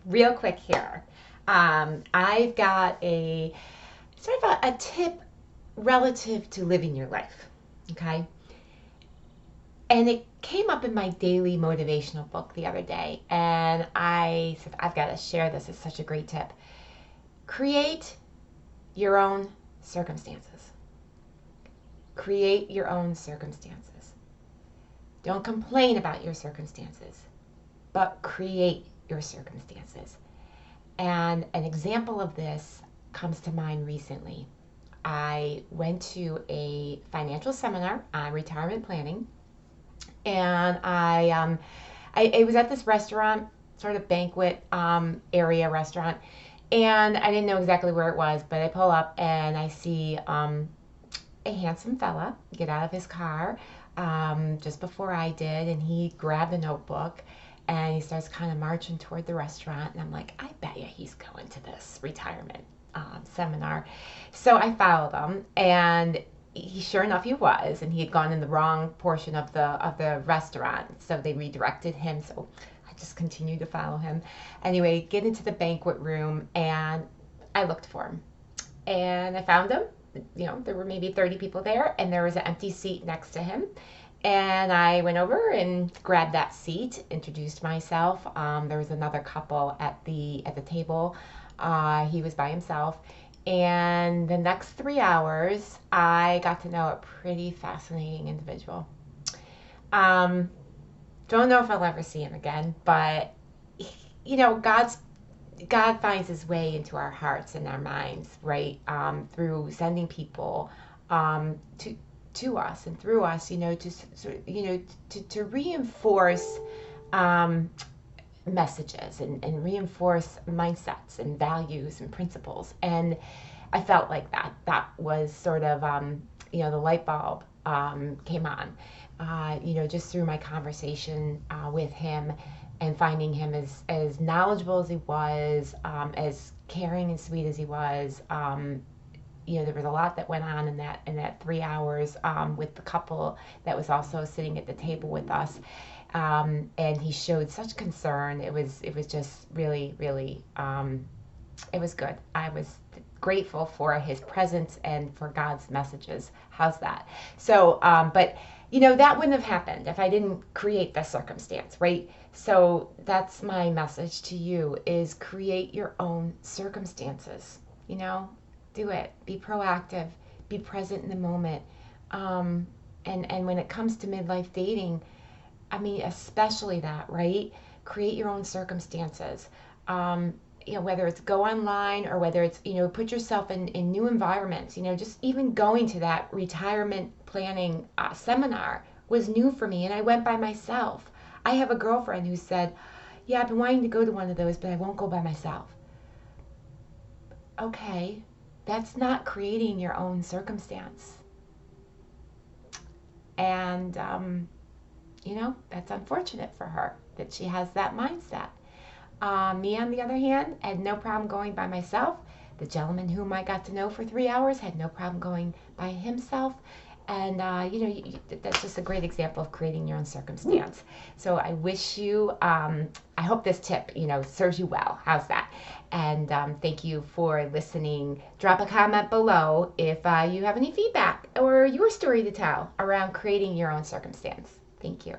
real quick here. I've got a sort of a tip relative to living your life. Okay. And it came up in my daily motivational book the other day. And I said, I've got to share this. It's such a great tip. Create your own circumstances. Create your own circumstances. Don't complain about your circumstances, but create your circumstances. And an example of this comes to mind recently. I went to a financial seminar on retirement planning, and I was at this restaurant, sort of banquet area restaurant, and I didn't know exactly where it was, but I pull up and I see a handsome fella get out of his car just before I did, and he grabbed a notebook and he starts kind of marching toward the restaurant, and I'm like, I bet you he's going to this retirement seminar. So I followed him, and sure enough he was, and he had gone in the wrong portion of the restaurant, so they redirected him. So I just continued to follow him. Anyway, get into the banquet room, and I looked for him, and I found him. There were maybe 30 people there, and there was an empty seat next to him. And I went over and grabbed that seat, introduced myself. There was another couple at the table. He was by himself. And the next 3 hours, I got to know a pretty fascinating individual. Don't know if I'll ever see him again, but God finds his way into our hearts and our minds, right? Through sending people to us and through us, to reinforce messages and reinforce mindsets and values and principles. And I felt like that was sort of, the light bulb came on, just through my conversation with him, and finding him as knowledgeable as he was, as caring and sweet as he was. There was a lot that went on in that 3 hours with the couple that was also sitting at the table with us, and he showed such concern. It was just really, really, it was good. I was grateful for his presence and for God's messages. How's that? So, but that wouldn't have happened if I didn't create the circumstance, right? So that's my message to you: is create your own circumstances. Do it. Be proactive. Be present in the moment. And when it comes to midlife dating, I mean, especially that, right? Create your own circumstances. Whether it's go online or whether it's, put yourself in new environments. Just even going to that retirement planning seminar was new for me, and I went by myself. I have a girlfriend who said, yeah, I've been wanting to go to one of those, but I won't go by myself. Okay, that's not creating your own circumstance. And, that's unfortunate for her that she has that mindset. Me, on the other hand, had no problem going by myself. The gentleman whom I got to know for 3 hours had no problem going by himself. And, that's just a great example of creating your own circumstance. So I wish you, I hope this tip, serves you well. How's that? And thank you for listening. Drop a comment below if you have any feedback or your story to tell around creating your own circumstance. Thank you.